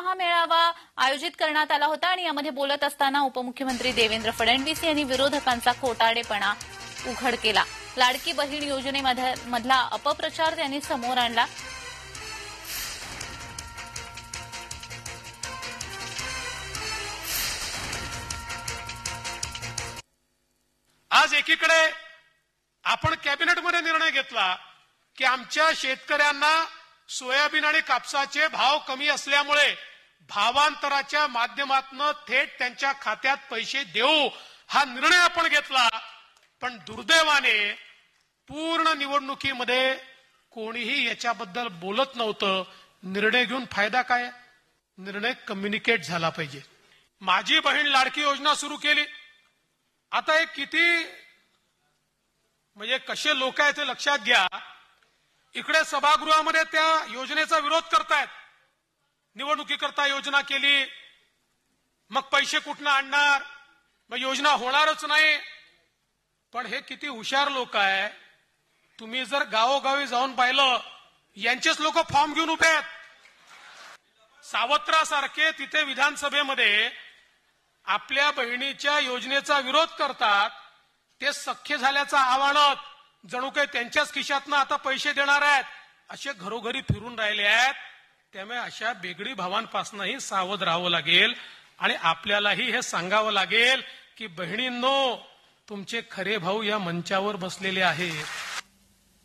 महामेळावा आयोजित करण्यात आला होता आणि यामध्ये बोलत असताना उपमुख्यमंत्री देवेंद्र फडणवीस यांनी विरोधकांचा खोटारडेपणा उघड केला। लाडकी बहीण योजनेमधला अपप्रचार त्यांनी समोर आणला। आज एकीकडे आपण कॅबिनेटमध्ये निर्णय घेतला की आमच्या शेतकऱ्यांना सोयाबीन आणि कापसाचे भाव कमी असल्यामुळे भावांतराच्या माध्यमातून थेट त्यांच्या खात्यात पैसे देऊ हा निर्णय आपण घेतला। पण दुर्दैवाने पूर्ण निवडणुकीमध्ये कोणीही याच्याबद्दल बोलत नव्हतं। निर्णय घेऊन फायदा काय? निर्णय कम्युनिकेट झाला पाहिजे। माझी बहीण लाडकी योजना सुरू केली। आता हे किती म्हणजे कसे लोक आहेत ते लक्षात घ्या। इकडे सभागृहामध्ये त्या योजनेचा विरोध करतायत। निवडणुकीकरता योजना केली, मग पैसे कुठनं आणणार, मग योजना होणारच नाही। पण हे किती हुशार लोक आहे। तुम्ही जर गावोगावी जाऊन पाहिलं, यांचेच लोक फॉर्म घेऊन उभे आहेत। सावत्रासारखे तिथे विधानसभेमध्ये आपल्या बहिणीच्या योजनेचा विरोध करतात। ते सख्य झाल्याचा आवाहनात जणू काही त्यांच्याच खिशातनं आता पैसे देणार आहेत असे घरोघरी फिरून राहिले आहेत। त्यामुळे अशा बेगडी भावांपासूनही सावध राहावं लागेल आणि आपल्यालाही हे सांगावं लागेल की बहिणींनो, तुमचे खरे भाऊ या मंचावर बसलेले आहेत।